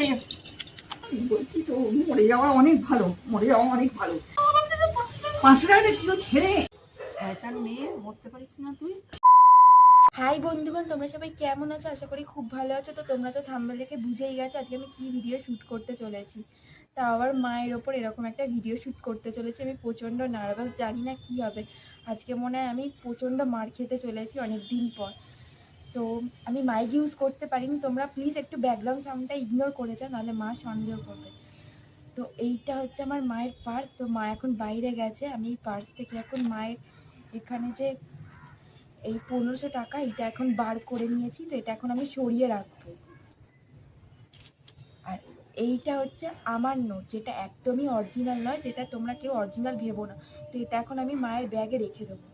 থেকে বলছি তো মরে যাওয়া অনেক ভালো, মরে যাওয়া অনেক ভালো। 500 টাকাটা কি ছেড়ে শয়তান মেয়ে, মরতে পারিস না তুই। হাই বন্ধুগণ, তোমরা সবাই কেমন আছো? আশা করি খুব ভালো আছো। তো তোমরা তো থাম্বনেল দেখে বুঝেই গেছো আজকে আমি কি ভিডিও শ্যুট করতে চলেছি। তা আবার মায়ের ওপর এরকম একটা ভিডিও শ্যুট করতে চলেছি। আমি প্রচণ্ড নার্ভাস, জানি না কি হবে। আজকে মনে হয় আমি প্রচণ্ড মার খেতে চলেছি অনেক দিন পর। তো আমি মাইক ইউজ করতে পারিনি, তোমরা প্লিজ একটু ব্যাকগ্রাউন্ড সাউন্ডটা ইগনোর করে যাও, নাহলে মা সন্দেহ করবে। তো এইটা হচ্ছে আমার মায়ের পার্স। তো মা এখন বাইরে গেছে। আমি এই পার্স থেকে এখন মায়ের এখানে যে এই 1500 টাকা এটা এখন বার করে নিয়েছি। তো এটা এখন আমি সরিয়ে রাখবো। আর এইটা হচ্ছে আমার নোট, যেটা একদমই অরিজিনাল নয়, যেটা তোমরা কেউ অরিজিনাল ভেবো না। তো এটা এখন আমি মায়ের ব্যাগে রেখে দেবো।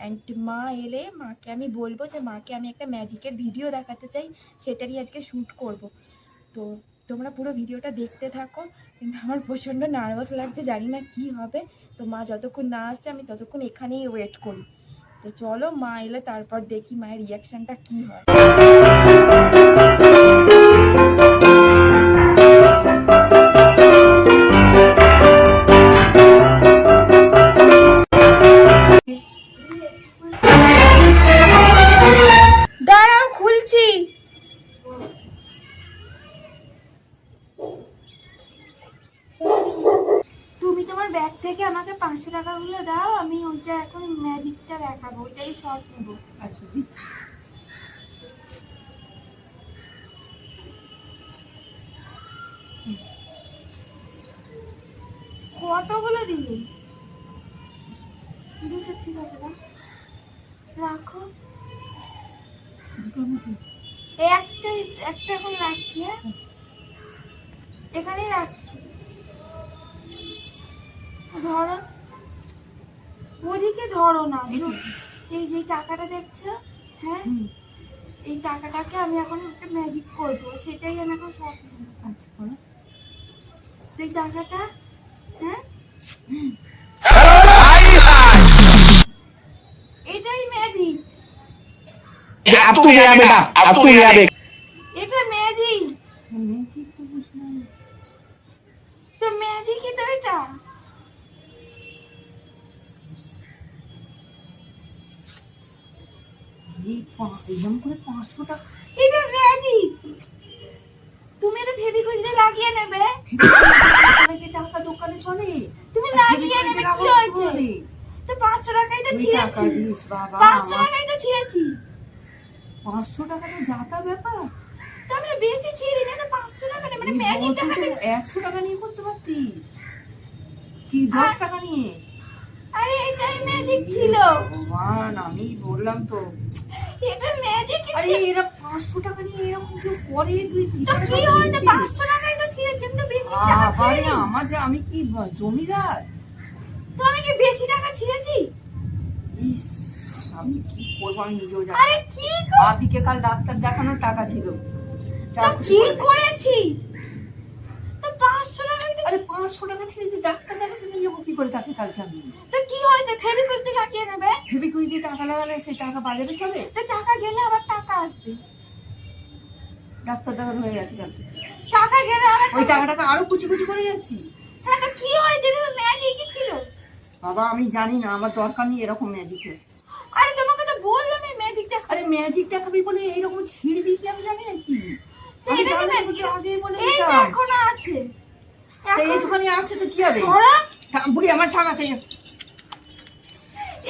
অ্যান্ড মা এলে মাকে আমি বলবো যে মাকে আমি একটা ম্যাজিকের ভিডিও দেখাতে চাই, সেটারই আজকে শ্যুট করব। তো তোমরা পুরো ভিডিওটা দেখতে থাকো। কিন্তু আমার প্রচণ্ড নার্ভাস লাগছে, জানি না কি হবে। তো মা যতক্ষণ না আসছে আমি ততক্ষণ এখানেই ওয়েট করি। তো চলো, মা এলে তারপর দেখি মায়ের রিয়াকশানটা কি হয়। দাঁড়াও, খুলছি। তুমি তোমার ব্যাগ থেকে আমাকে 500 টাকাগুলো দাও, আমি ওইটা এখন ম্যাজিকটা দেখাবো, ওইটাই শর্ট নেবো। আচ্ছা দিচ্ছি। কতগুলো দিলি? দুটো, ঠিক আছে দাও, রাখো। একটা একটা এখন রাখছি। হ্যাঁ, এখানেই রাখছি। ধরো, ওদিকে ধরো না, এই যে টাকাটা দেখছো, হ্যাঁ এই টাকাটাকে আমি এখন একটা ম্যাজিক করবো, সেটাই আমি এখন শর্ট নেবো। আচ্ছা বলো। এই টাকাটা, হ্যাঁ এটাই ম্যাজিক। अब तू गया बेटा, अब तू गया देख। এটা ম্যাজিক। ম্যাজিক তো বুঝলাম, তো ম্যাজিকই তো এটা। এরকম করে 500 টাকা। এটা ম্যাজিক। তুমি এটা ফেভিকুইক দিয়ে লাগিয়ে নেবে। টাকা দোকানে চলে, তুমি লাগিয়ে নেবে, কি হয়েছে? তো 500 টাকাই তো ছিঁড়েছি। 500 টাকাই তো ছিঁড়েছি। 500 টাকা তো যাতা ব্যাপার। তো আমি বেশি ছিঁড়ি না, তো 500 টাকা মানে ম্যাজিক টাকা 100 টাকা নিয়ে করতে পারতিস কি, 10 টাকা নিয়ে। আরে এটাই ম্যাজিক ছিল। ভগবান, আমি বললাম তো এটা ম্যাজিক আরে এরা 500 টাকা নিয়ে এরকম কেউ করে? তুই কি তো কি হয়েছে? 500 টাকাই তো ছিঁড়েছি, তো বেশি টাকা ছিঁড়েছি। আমার যে আমি কি জমিদার? তো আমি কি বেশি টাকা ছিঁড়েছি? ইস, আমি কি করবো, আমি নিজেও জানি। আরে কি বাপিকে কাল ডাক্তার দেখানোর টাকা ছিল, তো কি করেছি? তো 500 টাকাই তো। আরে 500 টাকা ছিল যে ডাক্তার দেখাতে নিয়ে যাবো কি করে তাকে কালকে আমি? তো কি হয়েছে? ফেভিকুইক দিয়ে লাগিয়ে নেবে। ফেভিকুইক দিয়ে টাকা লাগালে সেই টাকা বাজারে চলে? তো টাকা গেলে আবার টাকা আসবে। ডাক্তার দেখানো হয়ে গেছে কালকে, টাকা গেলে আবার ওই টাকাটাকে আরো কুচি কুচি করে যাচ্ছিস। হ্যাঁ, তো কি হয়েছে? এটা তো ম্যাজিকই ছিল। বাবা আমি জানি না, আমার দরকার নেই এরকম ম্যাজিকের। আরে তোমাকে তো বললাম এই ম্যাজিক দেখা। আরে ম্যাজিক দেখাবি বলে এইরকম ছিঁড়বি কি আমি জানি নাকি? আমি এটা কি জানি ম্যাজিক? তোকে আগেই বলে এই দিতাম। দেখো না আছে। তা এইটুখানি আছে তো কি হবে? ধরো বুড়ি আমার টাকা থেকে।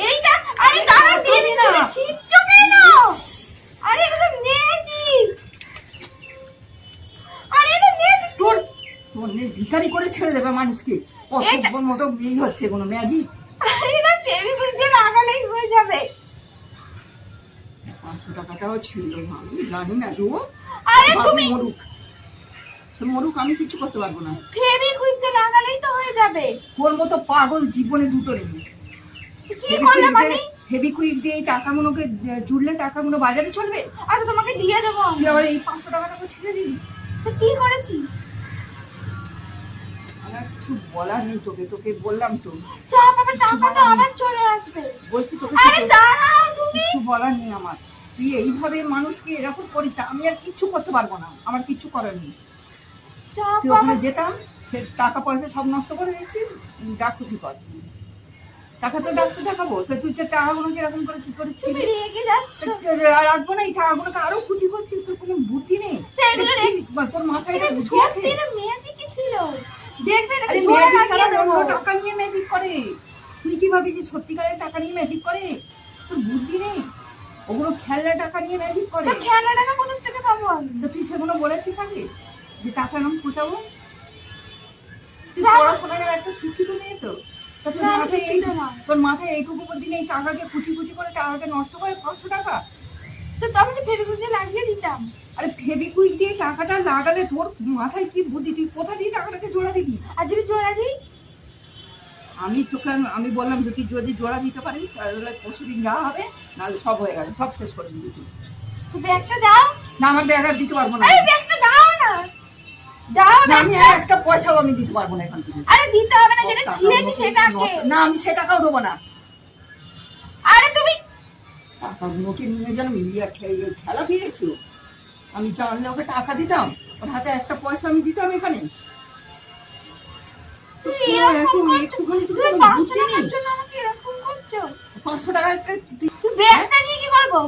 এইটা। আরে দাঁড়া, দিয়ে দিচ্ছি। তুমি ছিঁড়ছো কেন? আরে এটা তো ম্যাজিক। আরে এটা ম্যাজিক। তোর মনে ভিখারি করে ছেড়ে দেবে মানুষকে, অসভ্যর মতো এই হচ্ছে কোনো ম্যাজিক। আরে এটা ফেভিকুইক দিয়ে লাগালেই হয়ে যাবে। 500 টাকাটাও ছিল, আমি জানি না তো। আরে তুমি মরুক, সে মরুক, আমি কিছু করতে পারবো না। ফেভিকুইক দিয়ে লাগালেই তো হয়ে যাবে। তোর মতো পাগল জীবনে দুটো নেই। কি করলাম আমি? ফেভিকুইক দিয়ে এই টাকাগুলোকে জুড়লে টাকাগুলো বাজারে চলবে? আচ্ছা তোমাকে দিয়ে দেবো। তুই আবার এই 500 টাকাটাকে ছেড়ে দিবি? তো কি করেছি? আমার কিছু বলার নেই তোকে, তোকে বললাম তো। চাপ, আবার টাকা তো আবার চলে আসবে। বলছি তোকে আরে দাঁড়াও তুমি। কিছু বলার নেই আমার। তুই এইভাবে মানুষকে এরকম করিস না, আমি আর কিচ্ছু করতে পারবো না, আমার কিচ্ছু করার নেই। তুই ওখানে যেতাম, সে টাকা পয়সা সব নষ্ট করে দিচ্ছিস, যা খুশি কর। টাকা তো ডাক্তার দেখাবো, তো তুই যে টাকাগুলোকে এরকম করে কি করে ছিলি? রাখবো না, এই টাকাগুলোকে আরো কুচি করছিস, তোর কোনো বুদ্ধি নেই। তোর মাথায় এটা বুদ্ধি আছে? আরে ম্যাজিক করার অন্য টাকা নিয়ে ম্যাজিক করে, তুই কি ভাবিস সত্যিকারের টাকা নিয়ে ম্যাজিক করে? তোর বুদ্ধি নেই, ওগুলো খেলনা টাকা নিয়ে ম্যাজিক করে। খেলনা টাকা কোথা থেকে পাবো আমি? তো তুই সেগুলো বলেছিস আগে যে টাকা এরকম খোঁচাবো? তুই পড়াশোনার একটা শিক্ষিত মেয়ে তো, তোর মাথায় এইটুকু বুদ্ধি নেই? টাকাকে কুচি কুচি করে টাকাকে নষ্ট করে 500 টাকা। তো আমি তো ফেবিকুইক দিয়ে লাগিয়ে দিতাম। আরে ফেবিকুইক দিয়ে টাকাটা লাগালে তোর মাথায় কি বুদ্ধি? তুই কোথা দিয়ে টাকাটাকে জোড়া দিবি? আর যদি জোড়া দিই? আমি বললাম যে তুই যদি জোড়া দিতে পারিস তাহলে পরশুদিন যা হবে, নাহলে সব হয়ে গেল, সব শেষ করে দিবি তুই। তো ব্যাগটা দাও। না, আমার ব্যাগ আর দিতে পারবো না। আরে ব্যাগটা দাও না, দাও না, না। আমি আর একটা পয়সাও আমি দিতে পারবো না এখান থেকে। আরে দিতে হবে না, যেটা ছিঁড়েছি সেটাকে। না, আমি সে টাকাও দেবো না। আরে তুমি টাকাগুলোকে নিয়ে যেন মিলিয়ে খেলা পেয়েছো। আমি জানলে ওকে টাকা দিতাম, ওর হাতে একটা পয়সা আমি দিতাম এখানে। তুমি এরকম করছো? একটুখানি তুমি তোর 500 বুদ্ধি নেই? টাকার জন্য আমাকে এরকম করছো? 500 টাকা একটা তুই ব্যাগটা নিয়ে কি করবো?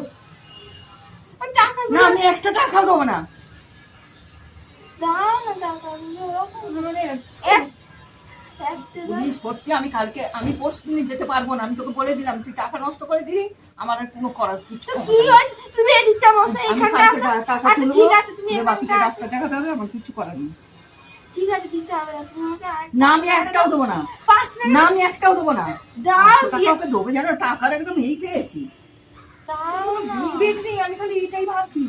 ওই টাকা না, আমি একটা টাকাও দেবো না। দাও না টাকাগুলো, ওরকম মানে এক দেবে। বুঝিস, সত্যি আমি পরশুদিন যেতে পারবো না। আমি তোকে বলে দিলাম, তুই টাকা নষ্ট করে দিলি, আমার আর কোনো করার কিছু তো কি হয়েছে? তুমি এদিকটা বসো, এখানটা আসো। আচ্ছা ঠিক আছে, তুমি বাকিটা এখানটা আসো। ডাক্তার দেখাতে হবে, আমার কিছু করার নেই। ঠিক আছে, দিতে হবে না। তুমি আমাকে না, আমি একটাও দেবো না। 500 না, আমি একটাও দেবো না। দাও, 500 টাকা ওকে দেবো যেন, টাকার একদম এই পেয়েছি। দাও না। বিবেক নেই, আমি খালি এটাই ভাবছি।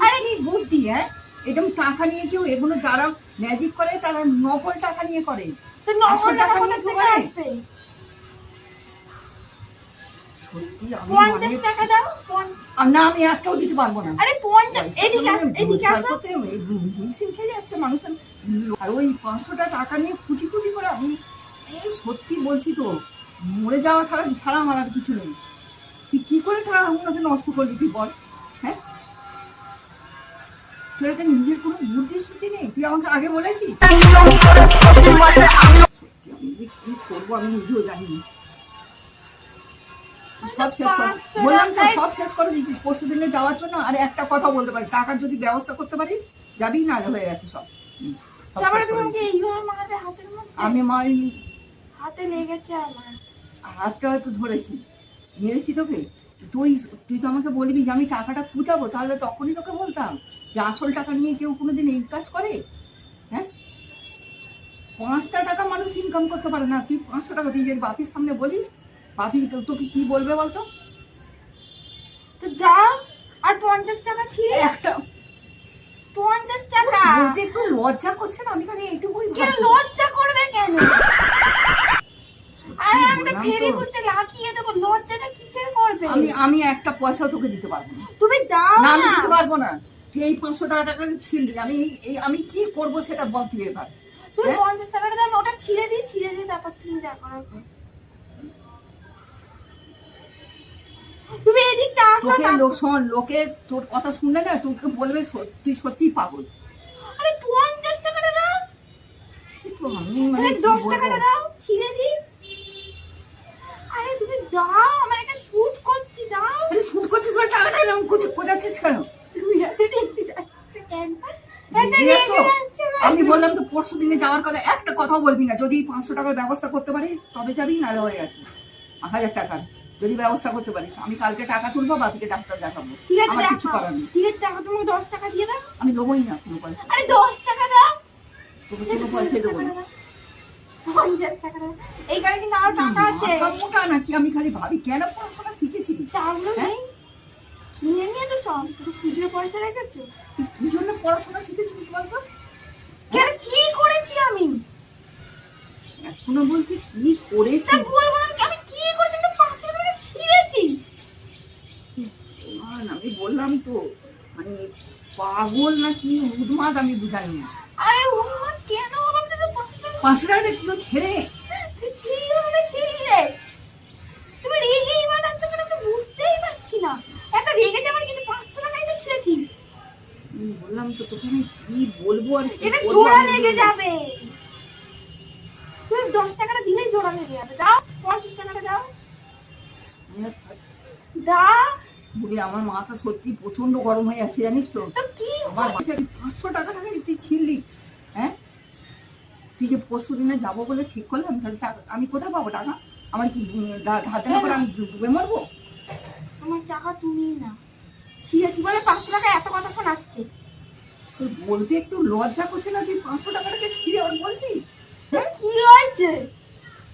আরে কি বুদ্ধি, হ্যাঁ? এরকম টাকা নিয়ে কেউ, এগুলো যারা ম্যাজিক করে তারা নকল টাকা নিয়ে করে। তো 900 টাকা টাকা কোথা নিয়ে থেকে করে? আসবে? সত্যি আমি 50 টাকা দাও। না, আমি একটাও দিতে পারবো না। আরে 50, এদিকে আসো, এদিকে আসো। হিমশিম খেয়ে যাচ্ছে মানুষের। আর ওই 500 টাকা নিয়ে কুচি কুচি করে আমি এই সত্যি বলছি তো, মরে যাওয়া ছাড়া আমার আর কিছু নেই। তুই কি করে টাকাগুলোকে নষ্ট করবি তুই বল? হ্যাঁ, তোর এটা নিজের কোনো বুদ্ধি শুদ্ধি নেই? তুই আমাকে আগে বলেছিস? সত্যি আমি যে কি করবো আমি নিজেও জানি না। সব শেষ করে বললাম তো, সব শেষ করে দিচ্ছিস পরশুদিনে যাওয়ার জন্য। আর একটা কথা বলতে পারি, টাকার যদি ব্যবস্থা করতে পারিস যাবি, না হয়ে গেছে সব। সব তারপরে শেষ করে তোমাকে দিচ্ছি। এইভাবে মারবে হাতের মধ্যে? আমি মারিনি, হাতে লেগেছে আমার। হাতটা হয়তো ধরেছি, মেরেছি তোকে। তুই তো আমাকে বলবি যে আমি টাকাটা কুচাবো, তাহলে তখনই তোকে বলতাম যে আসল টাকা নিয়ে কেউ কোনোদিন এই কাজ করে? হ্যাঁ, 5টা টাকা মানুষ ইনকাম করতে পারে না, তুই 500 টাকা তুই যদি বাপির সামনে বলিস, বাপি তোকে কি বলবে বলতো? তো দাও। আর 50 টাকা ছিঁড়ে, একটা 50 টাকা বলতে একটু লজ্জা করছে না? আমি খালি এইটুকুই কেন ভাবছি। লজ্জা করবে কেন? আরে আমি তো বললাম ফেরি তো, করতে লাগিয়ে দেবো, লজ্জাটা কিসের করবে? আমি একটা পয়সাও তোকে দিতে পারবো না। তুমি দাও না, আমি না। দিতে পারবো না। তুই এই 500 টাকা ছিঁড়লি, আমি কি করবো সেটা বল তুই এবার। তুমি হ্যাঁ? 50 টাকাটা দাও, আমি ওটা ছিঁড়ে দিই তারপর তুমি যা করার করো। তুমি এদিকটা আসো। শোন, লোকে তোর কথা শুনলে না তোকে বলবে তুই সত্যিই পাগল। আরে 50 টাকাটা দাও। সে তো আমি মানে কি 10 বলবো? টাকাটা দাও, ছিঁড়ে দিই। আরে তুমি দাও, আমার একটা শুট করছি, দাও। আরে শুট করছিস বলে টাকাটা এরকম কোচাচ্ছিস কেন? তুমি এত রেগে যাচ্ছ কেন? এত বুঝেছো? রেগে যাচ্ছ কেন? আমি বললাম তো পরশুদিনে যাওয়ার কথা, একটা কথা বলবি না। যদি 500 টাকার ব্যবস্থা করতে পারিস তবে যাবি, না হয়ে গেছে 1000 টাকার যদি ব্যবস্থা করতে পারিস। আমি কালকে টাকা তুলবো, বাপিকে ডাক্তার দেখাবো। ঠিক আছে, আমার কিছু দেখো। করার নেই। ঠিক আছে, দেখো, তোমাকে 10 টাকা দিয়ে দাও। আমি দেবোই না কোনো পয়সা, আরে 10 টাকা দাও। তোকে কোনো পয়সাই দেবো না। 50 টাকা দাও। এইখানে কিন্তু আরো টাকা আছে। মাথা মোটা নাকি? আমি খালি ভাবি কেন পড়াশোনা শিখেছিস? টাকাগুলো হ্যাঁ? নেই, নিয়ে নিয়েছো সব, শুধু খুচরো পয়সা রেখেছো। তুই কি জন্য পড়াশোনা শিখেছিস বলতো? কেন, কি করেছি আমি? এখনো বলছি কি করেছি? তা বলবো না, আমি কি করেছি? আমি 500 টাকা ছিঁড়েছি। আমি বললাম তো, মানে পাগল নাকি উন্মাদ আমি বুঝাই না। আরে ও কেন হবে? আমি তো 500 টাকা কিলো ছেড়ে তুই কিভাবে ছিঁড়লে? তুমি রেগেই বাজাচ্ছ কেন? আমি বুঝতেই পারছি না। এত রেগে যাওয়ার কিছু বললাম তো তোকে আমি কি বলবো আর কি এটা বলবো জোড়া আমি লেগে বলবো। যাবে। তুই 10 টাকাটা দিলেই জোড়া লেগে যাবে। দাও 50 টাকাটা দাও। দাও। বুড়ি আমার মাথা সত্যি প্রচন্ড গরম হয়ে যাচ্ছে জানিস তো। তো কি আমার বাসায় 500 টাকা তুই ছিড়লি, হ্যাঁ? তুই যে পরশু দিনে যাবো বলে ঠিক করলাম, তাহলে আমি কোথায় পাবো টাকা? আমার কি ধার দেনা করে আমি ডুবে মরবো? আমার টাকা তুমি না ছিঁড়েছি বলে 500 টাকা এত কথা শোনাচ্ছে। তুই বলতে একটু লজ্জা করছে না? তুই 500 টাকাটাকে ছিঁড়ে আর বলছিস? হ্যাঁ কি হয়েছে?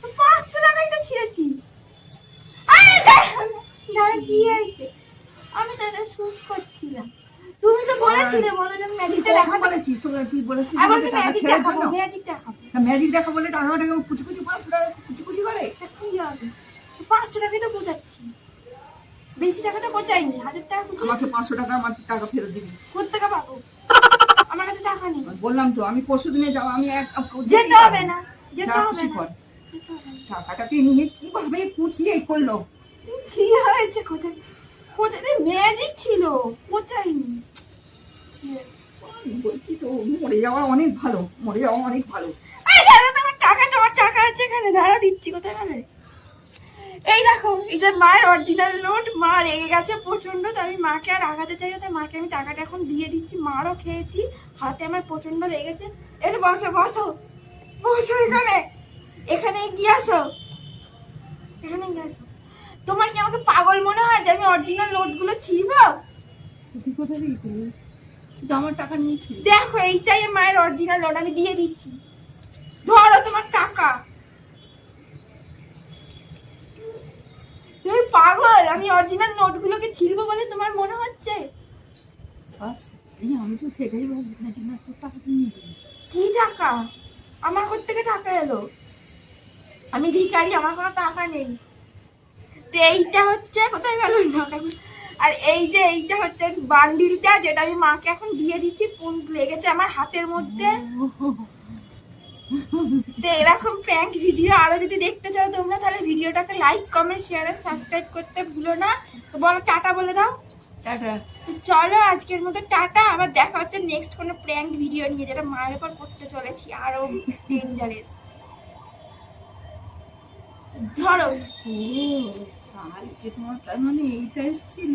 তো 500 টাকাই তো ছিঁড়েছি। আরে দাঁড়া কি হয়েছে? আমি তো এটা শুট করছিলাম। তুমি তো বলেছিলে বলো যে ম্যাজিকটা কখন দেখাবো। বলেছিস তোকে? তুই বলেছিস আমি আমাকে টাকা ম্যাজিক ছেড়ার দেখাবো, জন্য? ম্যাজিক দেখাবো। তা ম্যাজিক দেখা বলে টাকাটাকে কুচি কুচি 500 টাকা কুচি কুচি করে। তা কি হবে? 500 টাকাই তো বোঝাচ্ছি। বেশি টাকা তো কোচাইনি, 1000 টাকা আমাকে কোচাইছি। 500 টাকা আমার টাকা ফেরত দিবি। কোথা থেকে পাবো? আমার কাছে টাকা নেই। বললাম তো আমি পরশু দিনে যাবো, আমি যেতে হবে না, যেতে হবে খুশি না। কর। যেতে হবে না। টাকাটাকে নিয়ে কিভাবে কুচিয়ে করলো? কি হয়েছে? কোথায় কোথায় ম্যাজিক ছিল, কোচাইনি। বলছি তো মরে যাওয়া অনেক ভালো, মরে যাওয়া অনেক ভালো। এই দাঁড়া, তোমার টাকা আছে এখানে, দাঁড়া দিচ্ছি। কোথায় গেলে? এই দেখো, এই যে মায়ের অরিজিনাল নোট। মা রেগে গেছে প্রচন্ড, তো আমি মাকে আর আগাতে চাই না, তাই মাকে আমি টাকাটা এখন দিয়ে দিচ্ছি। মারও খেয়েছি, হাতে আমার প্রচন্ড লেগেছে। একটু বসো বসো বসো, এখানে এখানে গিয়ে আসো, এখানে গিয়ে আসো। তোমার কি আমাকে পাগল মনে হয় যে আমি অরিজিনাল নোটগুলো ছিঁড়বো? তুই কোথায় দিয়ে করলি? তুই তো আমার টাকা নিয়েছিস। দেখো, এইটাই মায়ের অরিজিনাল নোট, আমি দিয়ে দিচ্ছি। ধরো তোমার টাকা। তুমি পাগল? আমি অরিজিনাল নোটগুলোকে ছিঁড়বো বলে তোমার মনে হচ্ছে? এই আমি তো সেটাই বলছি নাকি না, তোর টাকা তুই নিবি। কি টাকা? আমার কোত্থেকে টাকা এলো? আমি ভিখারি, আমার কোনো টাকা নেই। তো এইটা হচ্ছে, কোথায় গেল টাকা? আর এই যে এইটা হচ্ছে বান্ডিলটা, যেটা আমি মাকে এখন দিয়ে দিচ্ছি। কোন লেগেছে আমার হাতের মধ্যে। তো এরকম প্র্যাঙ্ক ভিডিও আরো যদি দেখতে চাও তোমরা, তাহলে ভিডিওটাকে লাইক কমেন্ট শেয়ার আর সাবস্ক্রাইব করতে ভুলো না। তো বলো টাটা বলে দাও। টাটা। তো চলো আজকের মতো টাটা। আবার দেখা হচ্ছে নেক্সট কোনো প্র্যাঙ্ক ভিডিও নিয়ে, যেটা মায়ের উপর করতে চলেছি, আরো ডেঞ্জারাস। ধরো। ও কালকে তোমার তার মানে এইটা এসেছিল।